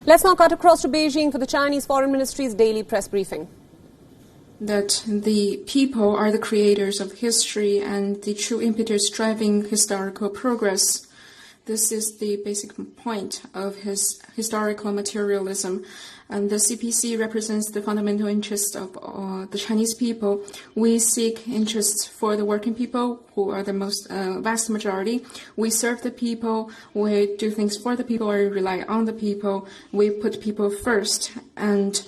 Let's now cut across to Beijing for the Chinese Foreign Ministry's daily press briefing. That the people are the creators of history and the true impetus driving historical progress. This is the basic point of his historical materialism. And the CPC represents the fundamental interests of the Chinese people. We seek interests for the working people, who are the most vast majority. We serve the people. We do things for the people or rely on the people. We put people first. And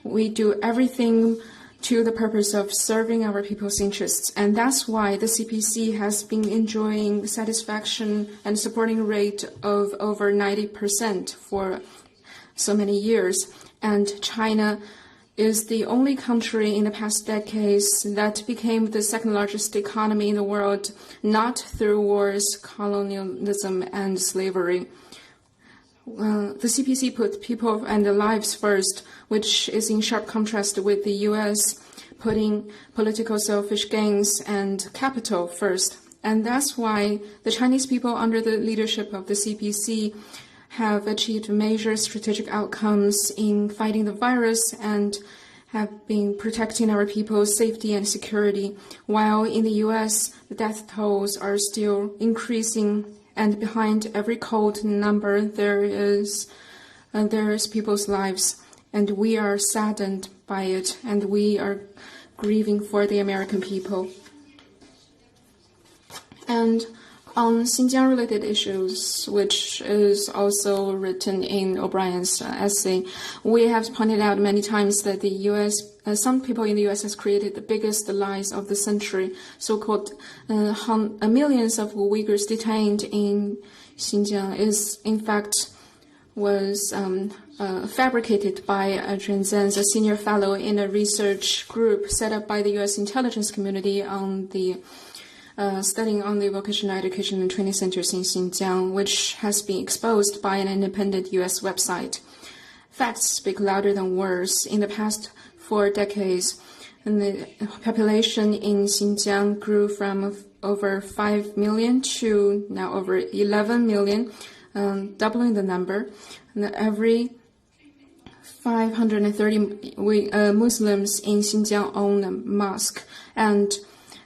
we do everything to the purpose of serving our people's interests. And that's why the CPC has been enjoying satisfaction and supporting rate of over 90% for so many years. And China is the only country in the past decades that became the second largest economy in the world, not through wars, colonialism, and slavery. The CPC put people and their lives first, which is in sharp contrast with the U.S. putting political selfish gains and capital first. And that's why the Chinese people, under the leadership of the CPC, have achieved major strategic outcomes in fighting the virus and have been protecting our people's safety and security, while in the U.S., the death tolls are still increasing. And behind every cold number, there is people's lives. And we are saddened by it, and we are grieving for the American people. And on Xinjiang-related issues, which is also written in O'Brien's essay, we have pointed out many times that the U.S., some people in the U.S. has created the biggest lies of the century. So-called millions of Uyghurs detained in Xinjiang is, in fact, was fabricated by Zhen Zhen's a senior fellow in a research group set up by the U.S. intelligence community on the studying on the vocational education and training centers in Xinjiang, which has been exposed by an independent U.S. website. Facts speak louder than words. In the past 4 decades, the population in Xinjiang grew from over 5 million to now over 11 million, doubling the number. And every 530 Muslims in Xinjiang own a mosque, and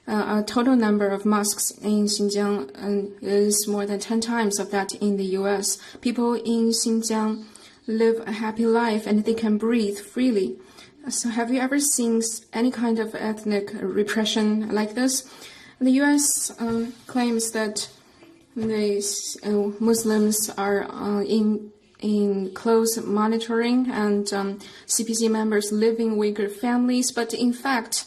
a total number of mosques in Xinjiang is more than 10 times of that in the U.S. People in Xinjiang live a happy life and they can breathe freely. So have you ever seen any kind of ethnic repression like this? The U.S. claims that the Muslims are in close monitoring and CPC members live in Uyghur families, but in fact,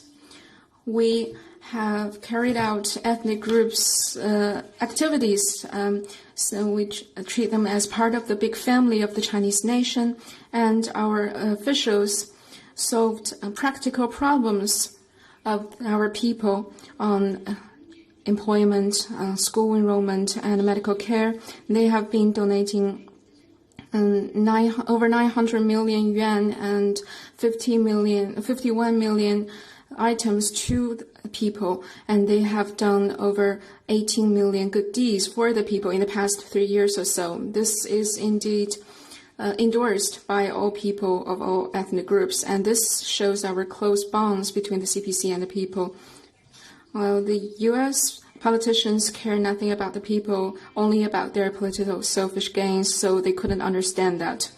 we have carried out ethnic groups' activities, so we treat them as part of the big family of the Chinese nation, and our officials solved practical problems of our people on employment, school enrollment, and medical care. They have been donating over 900 million yuan and 51 million items to people, and they have done over 18 million good deeds for the people in the past 3 years or so. This is indeed endorsed by all people of all ethnic groups, and this shows our close bonds between the CPC and the people. While the U.S. politicians care nothing about the people, only about their political selfish gains, so they couldn't understand that.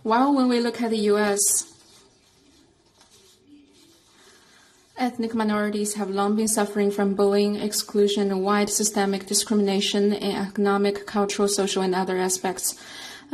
While when we look at the U.S., ethnic minorities have long been suffering from bullying, exclusion, and wide systemic discrimination in economic, cultural, social, and other aspects.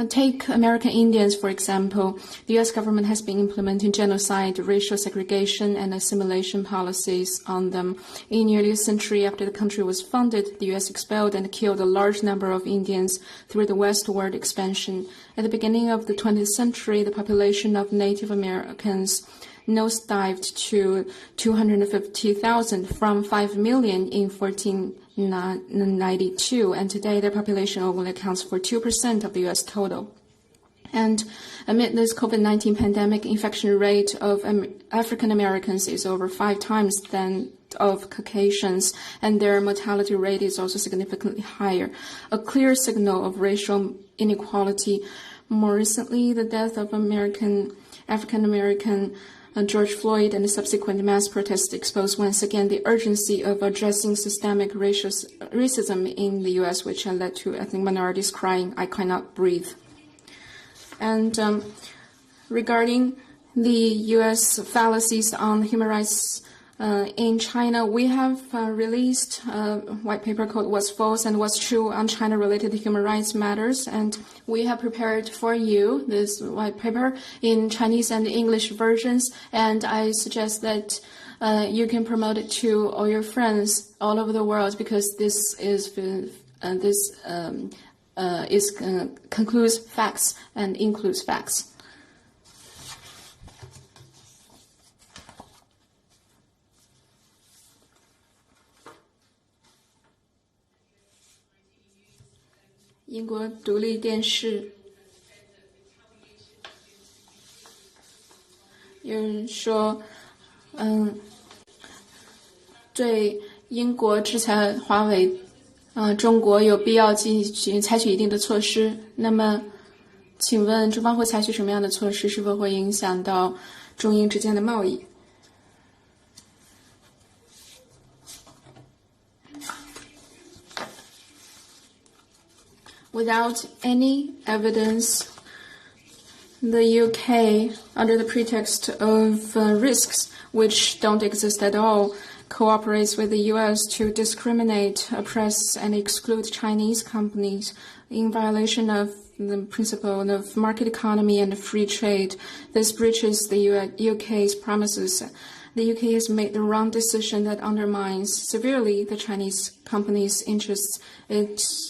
Take American Indians, for example. The U.S. government has been implementing genocide, racial segregation, and assimilation policies on them. In nearly a century after the country was founded, the U.S. expelled and killed a large number of Indians through the westward expansion. At the beginning of the 20th century, the population of Native Americans nosedived to 250,000 from 5 million in 1492, and today their population only accounts for 2% of the U.S. total. And amid this COVID-19 pandemic, infection rate of African Americans is over 5 times than of Caucasians, and their mortality rate is also significantly higher. A clear signal of racial inequality. more recently, the death of African-American George Floyd and the subsequent mass protests exposed once again the urgency of addressing systemic racism in the U.S., which led to ethnic minorities crying, "I cannot breathe." And regarding the U.S. fallacies on human rights in China, we have released a white paper called "What's False and What's True on China-Related Human Rights Matters," and we have prepared for you this white paper in Chinese and English versions, and I suggest that you can promote it to all your friends all over the world, because this concludes facts and includes facts.英国独立电视有人说，对英国制裁华为，中国有必要采取一定的措施。那么，请问中方会采取什么样的措施？是否会影响到中英之间的贸易？Without any evidence, the UK, under the pretext of risks which don't exist at all, cooperates with the US to discriminate, oppress, and exclude Chinese companies in violation of the principle of market economy and free trade. This breaches the UK's promises. The UK has made the wrong decision that undermines severely the Chinese companies' interests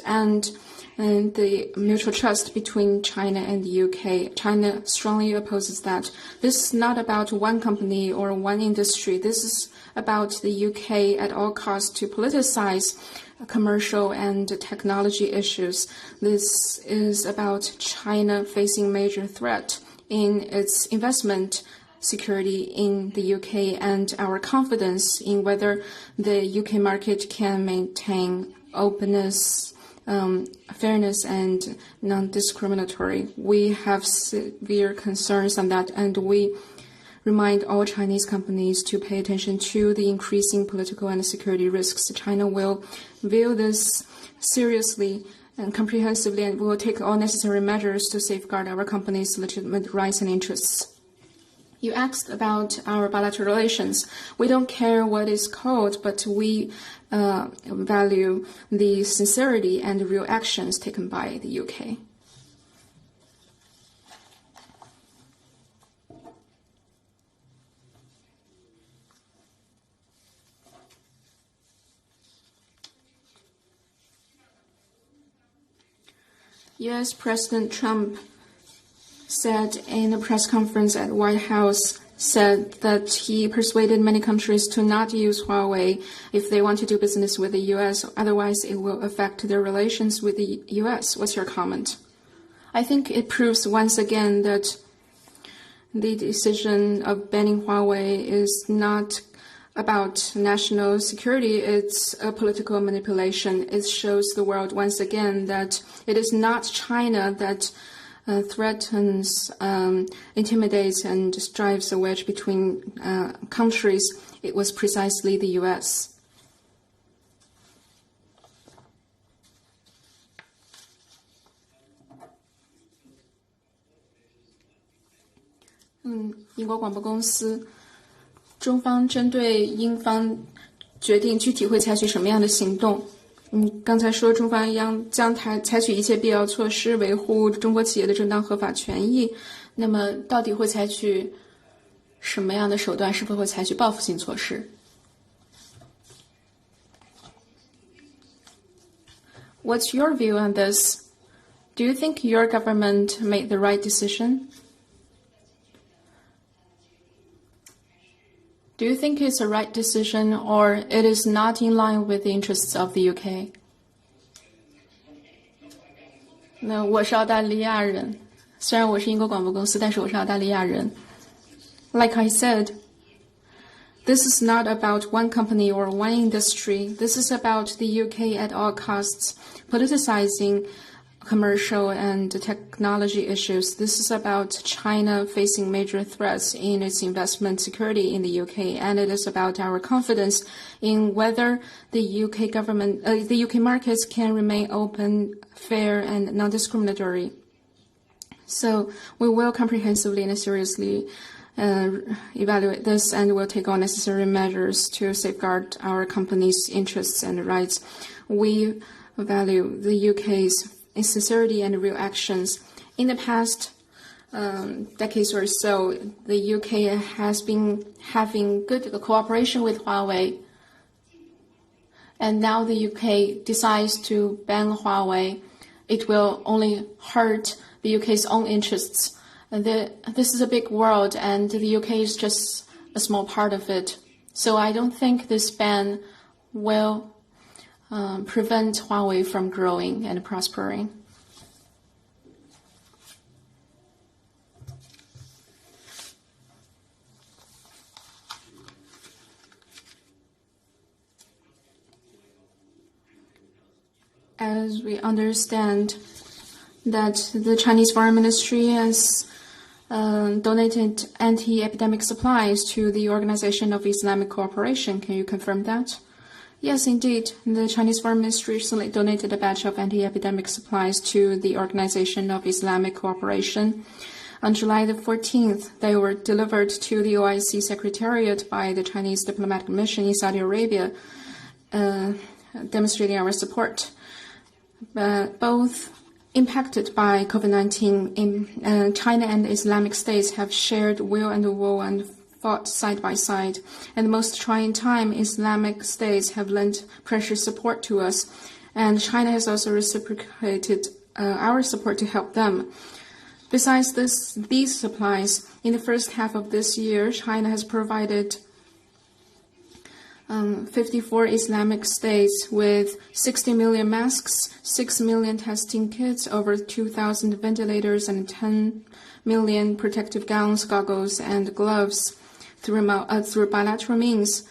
and the mutual trust between China and the UK. China strongly opposes that. This is not about one company or one industry. This is about the UK at all costs to politicize commercial and technology issues. This is about China facing major threat in its investment security in the UK and our confidence in whether the UK market can maintain openness, fairness, and non-discriminatory. We have severe concerns on that, and we remind all Chinese companies to pay attention to the increasing political and security risks. China will view this seriously and comprehensively, and will take all necessary measures to safeguard our companies' legitimate rights and interests. You asked about our bilateral relations. We don't care what it's called, but we value the sincerity and real actions taken by the UK. US President Trump said in a press conference at White House that he persuaded many countries to not use Huawei if they want to do business with the US, otherwise it will affect their relations with the US. What's your comment? I think it proves once again that the decision of banning Huawei is not about national security, it's a political manipulation. It shows the world once again that it is not China that threatens, intimidates, and drives a wedge between countries. It was precisely the U.S. 英国广播公司，中方针对英方决定具体会采取什么样的行动？刚才说中方将采取一切必要措施维护中国企业的正当合法权益，那么到底会采取什么样的手段？是否会采取报复性措施？ What's your view on this? Do you think your government made the right decision? Do you think it's a right decision or it is not in line with the interests of the UK? 那我是澳大利亚人，虽然我是英国广播公司，但是我是澳大利亚人。Like I said, this is not about one company or one industry. This is about the UK at all costs politicizing commercial and technology issues. This is about China facing major threats in its investment security in the UK, and it is about our confidence in whether the UK government, the UK markets can remain open, fair, and non-discriminatory. So we will comprehensively and seriously evaluate this, and will take all necessary measures to safeguard our company's interests and rights. We value the UK's sincerity and real actions. In the past decades or so, the UK has been having good cooperation with Huawei, and now the UK decides to ban Huawei. It will only hurt the UK's own interests. This is a big world, and the UK is just a small part of it. So I don't think this ban will prevent Huawei from growing and prospering. As we understand that the Chinese Foreign Ministry has donated anti-epidemic supplies to the Organization of Islamic Cooperation. Can you confirm that? Yes, indeed. The Chinese Foreign Ministry recently donated a batch of anti-epidemic supplies to the Organization of Islamic Cooperation. On July the 14th, they were delivered to the OIC Secretariat by the Chinese Diplomatic Mission in Saudi Arabia, demonstrating our support. Both impacted by COVID-19, China and the Islamic States have shared WION The World and fought side by side. At the most trying time, Islamic States have lent precious support to us, and China has also reciprocated our support to help them. Besides these supplies, in the first half of this year, China has provided 54 Islamic states with 60 million masks, 6 million testing kits, over 2,000 ventilators, and 10 million protective gowns, goggles, and gloves. Through bilateral means,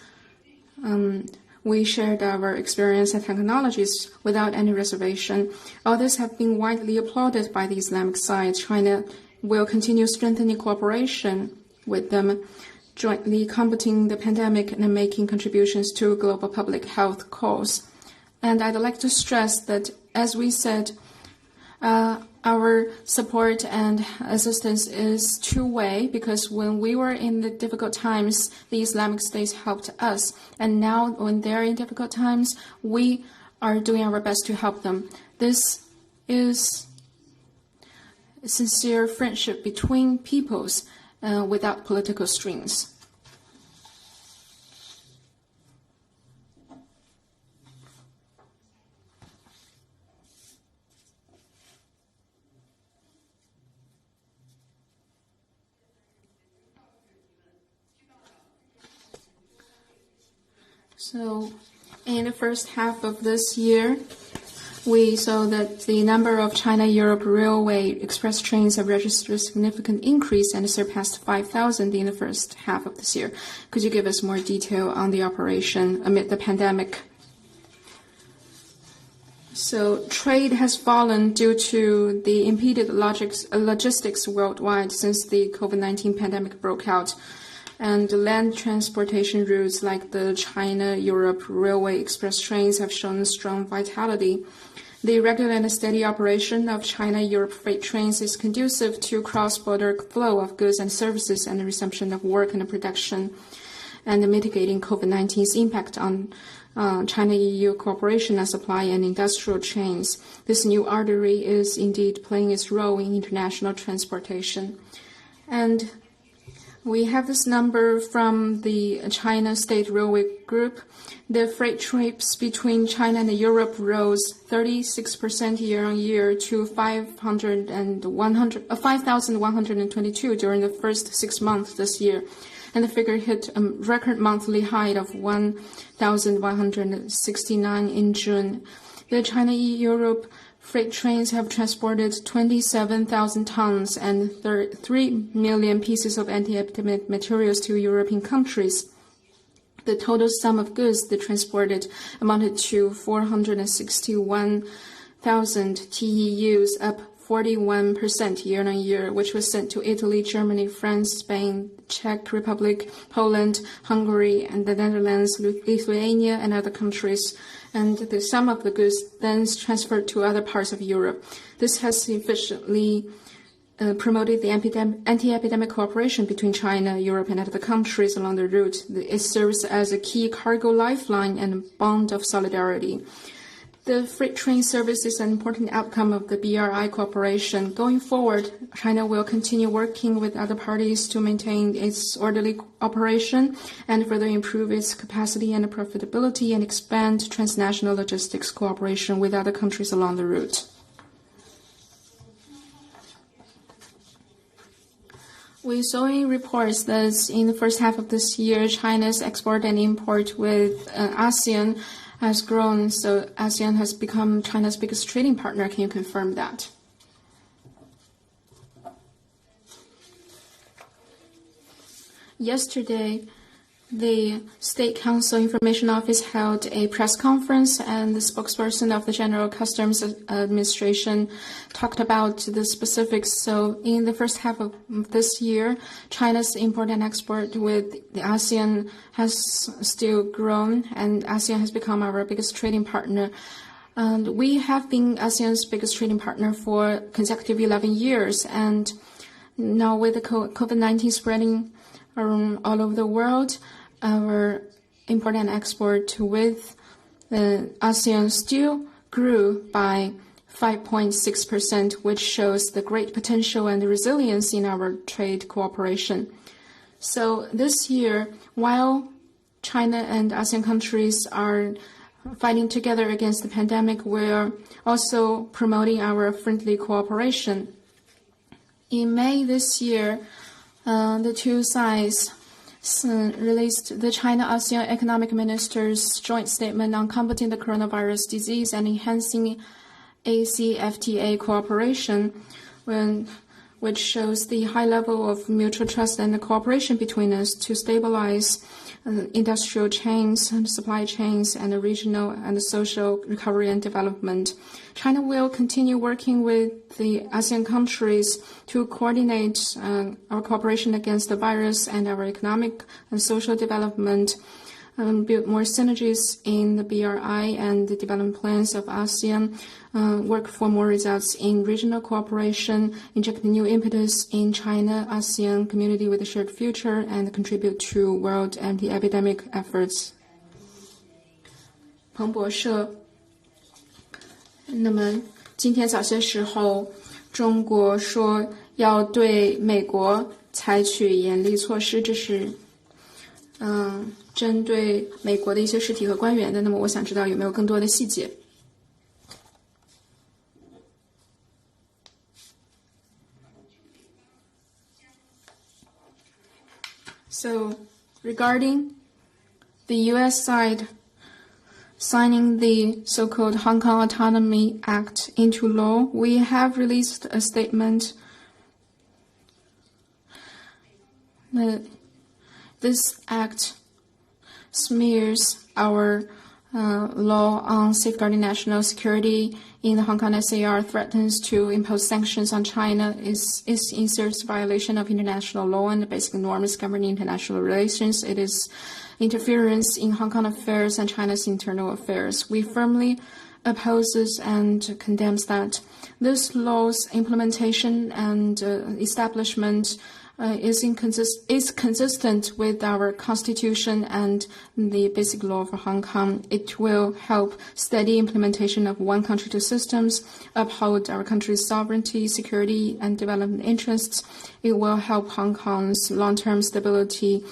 we shared our experience and technologies without any reservation. All this have been widely applauded by the Islamic side. China will continue strengthening cooperation with them, jointly combating the pandemic and making contributions to global public health cause. And I'd like to stress that, as we said, our support and assistance is two-way, because when we were in the difficult times, the Islamic States helped us. And now, when they're in difficult times, we are doing our best to help them. This is a sincere friendship between peoples without political strings. So, in the first half of this year, we saw that the number of China-Europe Railway express trains have registered a significant increase and surpassed 5,000 in the first half of this year. Could you give us more detail on the operation amid the pandemic? So, trade has fallen due to the impeded logistics worldwide since the COVID-19 pandemic broke out. And land transportation routes like the China-Europe Railway express trains have shown strong vitality. The regular and steady operation of China-Europe freight trains is conducive to cross-border flow of goods and services and the resumption of work and production, and mitigating COVID-19's impact on China-EU cooperation and supply and industrial chains. This new artery is indeed playing its role in international transportation. And we have this number from the China State Railway Group. The freight trips between China and Europe rose 36% year-on-year to 5,122 during the first 6 months this year. And the figure hit a record monthly height of 1,169 in June. The China-Europe freight trains have transported 27,000 tons and 3 million pieces of anti-epidemic materials to European countries. The total sum of goods they transported amounted to 461 1,000 TEUs, up 41% year-on-year, which was sent to Italy, Germany, France, Spain, Czech Republic, Poland, Hungary, and the Netherlands, Lithuania, and other countries. And some of the goods then transferred to other parts of Europe. This has efficiently promoted the anti-epidemic cooperation between China, Europe, and other countries along the route. It serves as a key cargo lifeline and a bond of solidarity. The freight train service is an important outcome of the BRI cooperation. Going forward, China will continue working with other parties to maintain its orderly operation and further improve its capacity and profitability and expand transnational logistics cooperation with other countries along the route. We saw in reports that in the first half of this year, China's export and import with ASEAN has grown, so ASEAN has become China's biggest trading partner. Can you confirm that? Yesterday, the State Council Information Office held a press conference, and the spokesperson of the General Customs Administration talked about the specifics. So in the first half of this year, China's import and export with the ASEAN has still grown, and ASEAN has become our biggest trading partner. And we have been ASEAN's biggest trading partner for consecutive 11 years, and now with the COVID-19 spreading all over the world, our import and export with ASEAN still grew by 5.6%, which shows the great potential and the resilience in our trade cooperation. So this year, while China and ASEAN countries are fighting together against the pandemic, we're also promoting our friendly cooperation. In May this year, the two sides released the China-ASEAN Economic Ministers' joint statement on combating the coronavirus disease and enhancing ACFTA cooperation, which shows the high level of mutual trust and cooperation between us to stabilize industrial chains and supply chains and the regional and social recovery and development. China will continue working with the ASEAN countries to coordinate our cooperation against the virus and our economic and social development, build more synergies in the BRI and the development plans of ASEAN, work for more results in regional cooperation, inject new impetus in China-ASEAN community with a shared future, and contribute to world anti-epidemic efforts. 彭博社，那么今天早些时候，中国说要对美国采取严厉措施，这是针对美国的一些实体和官员的。那么我想知道有没有更多的细节。So, regarding the U.S. side signing the so-called Hong Kong Autonomy Act into law, we have released a statement that this act smears our law on safeguarding national security in the Hong Kong SAR, threatens to impose sanctions on China, is in serious violation of international law and the basic norms governing international relations. It is interference in Hong Kong affairs and China's internal affairs. We firmly opposes and condemns that. This law's implementation and establishment is consistent with our constitution and the basic law for Hong Kong. It will help steady implementation of one country, two systems, uphold our country's sovereignty, security, and development interests. It will help Hong Kong's long-term stability,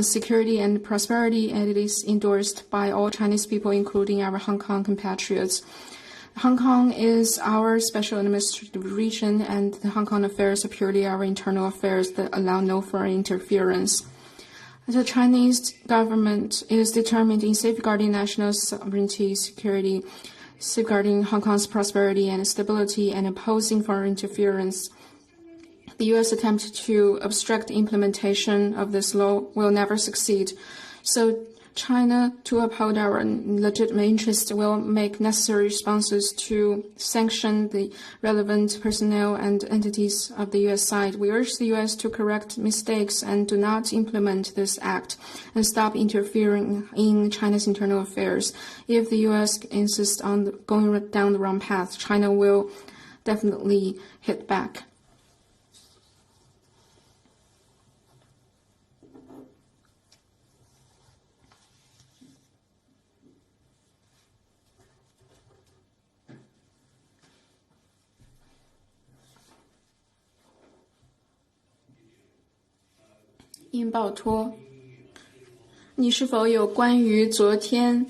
security, and prosperity, and it is endorsed by all Chinese people, including our Hong Kong compatriots. Hong Kong is our special administrative region, and the Hong Kong affairs are purely our internal affairs that allow no foreign interference. The Chinese government is determined in safeguarding national sovereignty, security, safeguarding Hong Kong's prosperity and stability, and opposing foreign interference. The U.S. attempt to obstruct the implementation of this law will never succeed. So China, to uphold our legitimate interests, will make necessary responses to sanction the relevant personnel and entities of the U.S. side. We urge the U.S. to correct mistakes and do not implement this act and stop interfering in China's internal affairs. If the U.S. insists on going down the wrong path, China will definitely hit back.殷报托，你是否有关于昨天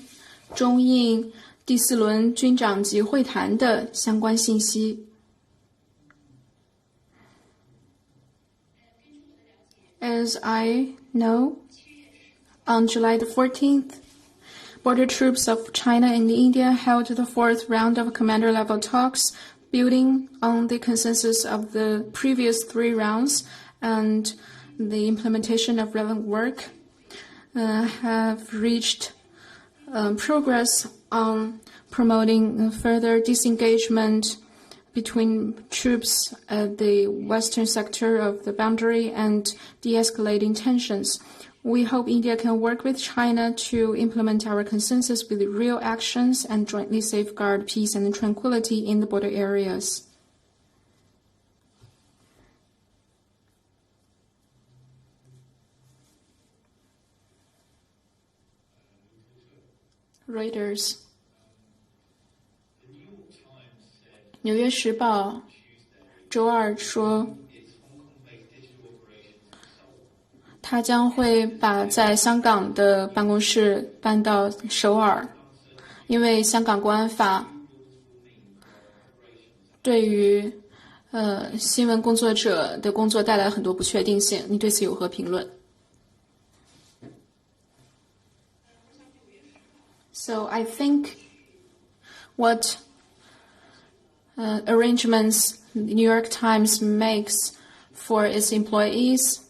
中印第4轮军长级会谈的相关信息？ As I know, on July the 14th, border troops of China and India held the 4th round of commander-level talks, building on the consensus of the previous 3 rounds and the implementation of relevant work, have reached progress on promoting further disengagement between troops at the western sector of the boundary and de-escalating tensions. We hope India can work with China to implement our consensus with real actions and jointly safeguard peace and tranquility in the border areas. Reuters， 纽约时报周二说，他将会把在香港的办公室搬到首尔，因为香港国安法对于新闻工作者的工作带来很多不确定性。你对此有何评论？ So I think what arrangements the New York Times makes for its employees,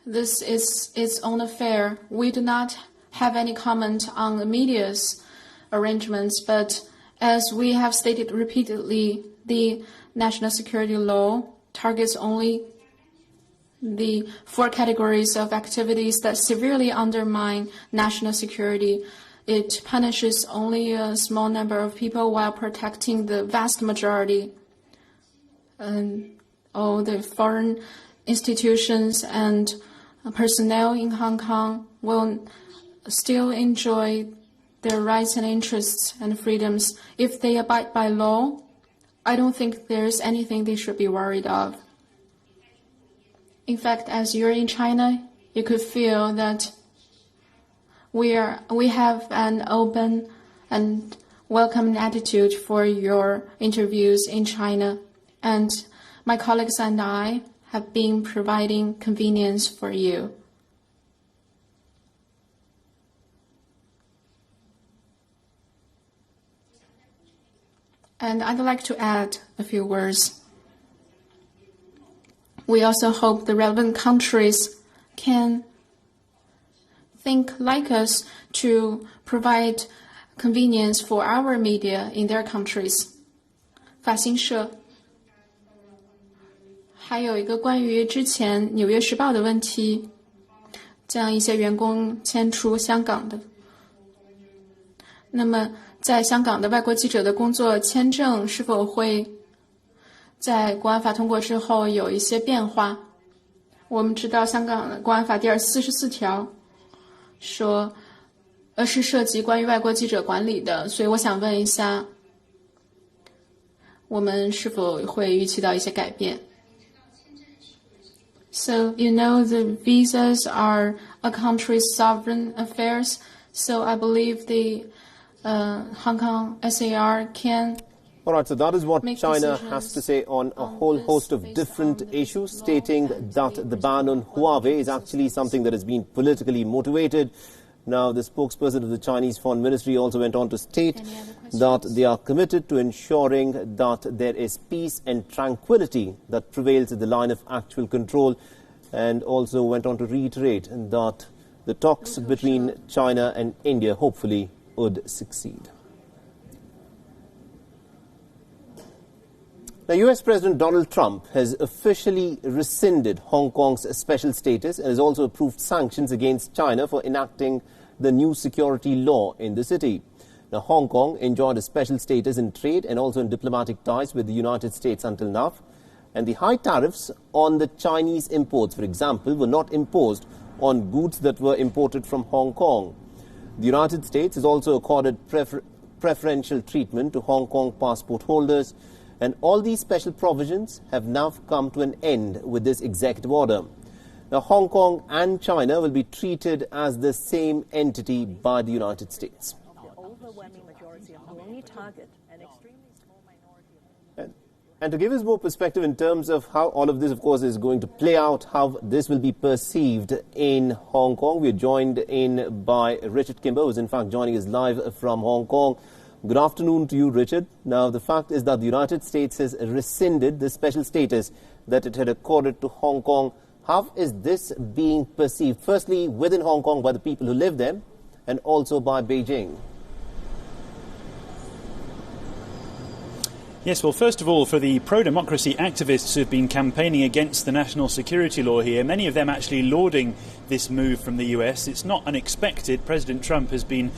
this is its own affair. We do not have any comment on the media's arrangements, but as we have stated repeatedly, the national security law targets only the 4 categories of activities that severely undermine national security. It punishes only a small number of people while protecting the vast majority. And all the foreign institutions and personnel in Hong Kong will still enjoy their rights and interests and freedoms. If they abide by law, I don't think there's anything they should be worried of. In fact, as you're in China, you could feel that we have an open and welcoming attitude for your interviews in China, and my colleagues and I have been providing convenience for you. And I'd like to add a few words. We also hope the relevant countries can think like us to provide convenience for our media in their countries. 法新社还有一个关于之前《纽约时报》的问题，将一些员工迁出香港的。那么，在香港的外国记者的工作签证是否会在国安法通过之后有一些变化？我们知道香港的国安法第44条说，是涉及关于外国记者管理的，所以我想问一下，我们是否会预期到一些改变？ So you know the visas are a country's sovereign affairs. So I believe the Hong Kong SAR can. All right, so that is what China has to say on a whole host of different issues, stating that the ban on Huawei is actually something that has been politically motivated. Now, the spokesperson of the Chinese Foreign Ministry also went on to state that they are committed to ensuring that there is peace and tranquility that prevails at the line of actual control, and also went on to reiterate that the talks between China and India hopefully would succeed. Now, US President Donald Trump has officially rescinded Hong Kong's special status and has also approved sanctions against China for enacting the new security law in the city. Now, Hong Kong enjoyed a special status in trade and also in diplomatic ties with the United States until now. And the high tariffs on the Chinese imports, for example, were not imposed on goods that were imported from Hong Kong. The United States has also accorded preferential treatment to Hong Kong passport holders. And all these special provisions have now come to an end with this executive order. Now, Hong Kong and China will be treated as the same entity by the United States. The overwhelming majority will only target an extremely small minority. And to give us more perspective in terms of how all of this, of course, is going to play out, how this will be perceived in Hong Kong, we are joined in by Richard Kimber, who is in fact joining us live from Hong Kong. Good afternoon to you, Richard. Now, the fact is that the United States has rescinded the special status that it had accorded to Hong Kong. How is this being perceived, firstly, within Hong Kong by the people who live there and also by Beijing? Yes, well, first of all, for the pro-democracy activists who have been campaigning against the national security law here, many of them actually lauding this move from the US. It's not unexpected. President Trump has been,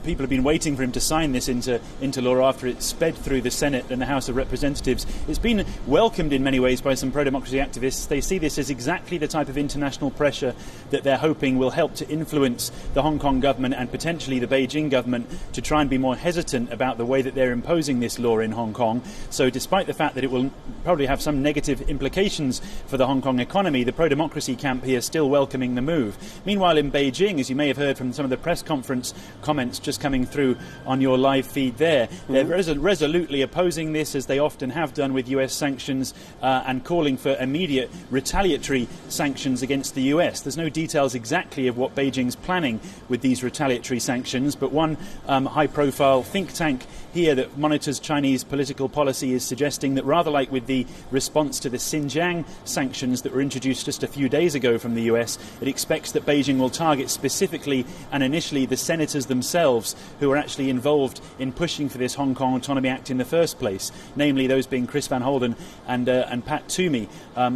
people have been waiting for him to sign this into law after it sped through the Senate and the House of Representatives. It's been welcomed in many ways by some pro-democracy activists. They see this as exactly the type of international pressure that they're hoping will help to influence the Hong Kong government and potentially the Beijing government to try and be more hesitant about the way that they're imposing this law in Hong Kong. So despite the fact that it will probably have some negative implications for the Hong Kong economy, the pro-democracy camp here is still welcoming the move. Meanwhile, in Beijing, as you may have heard from some of the press conference comments just coming through on your live feed there, they're resolutely opposing this, as they often have done with US sanctions, and calling for immediate retaliatory sanctions against the US. There's no details exactly of what Beijing's planning with these retaliatory sanctions, but one high-profile think tank here that monitors Chinese political policy is suggesting that, rather like with the response to the Xinjiang sanctions that were introduced just a few days ago from the US, it expects that Beijing will target specifically and initially the senators themselves who are actually involved in pushing for this Hong Kong Autonomy Act in the first place, namely those being Chris Van Holden and Pat Toomey.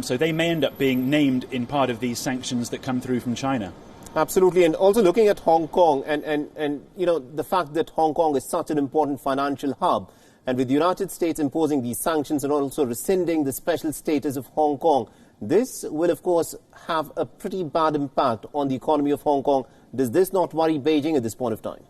So they may end up being named in part of these sanctions that come through from China. Absolutely, and also looking at Hong Kong and you know, the fact that Hong Kong is such an important financial hub, and with the United States imposing these sanctions and also rescinding the special status of Hong Kong, this will, of course, have a pretty bad impact on the economy of Hong Kong. Does this not worry Beijing at this point of time?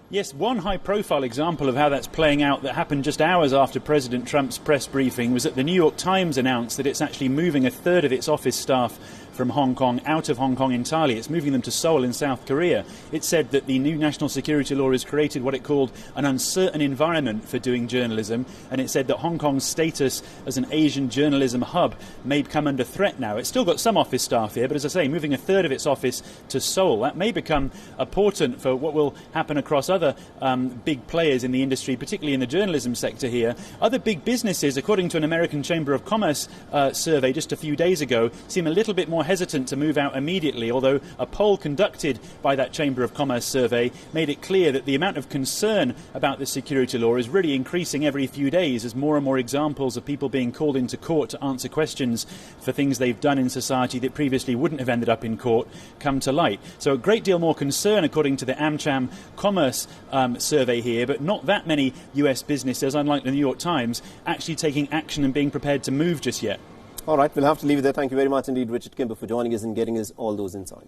Yes, one high-profile example of how that's playing out that happened just hours after President Trump's press briefing was that the New York Times announced that it's actually moving a third of its office staff from Hong Kong out of Hong Kong entirely. It's moving them to Seoul in South Korea. It said that the new national security law has created what it called an uncertain environment for doing journalism, and it said that Hong Kong's status as an Asian journalism hub may come under threat now. It's still got some office staff here, but as I say, moving a third of its office to Seoul. That may become a portent for what will happen across other big players in the industry, particularly in the journalism sector here. Other big businesses, according to an American Chamber of Commerce survey just a few days ago, seem a little bit more hesitant to move out immediately, although a poll conducted by that Chamber of Commerce survey made it clear that the amount of concern about the security law is really increasing every few days as more and more examples of people being called into court to answer questions for things they've done in society that previously wouldn't have ended up in court come to light. So a great deal more concern, according to the AmCham Commerce survey here, but not that many US businesses, unlike the New York Times, actually taking action and being prepared to move just yet. All right, we'll have to leave it there. Thank you very much indeed, Richard Kimber, for joining us and getting us all those insights.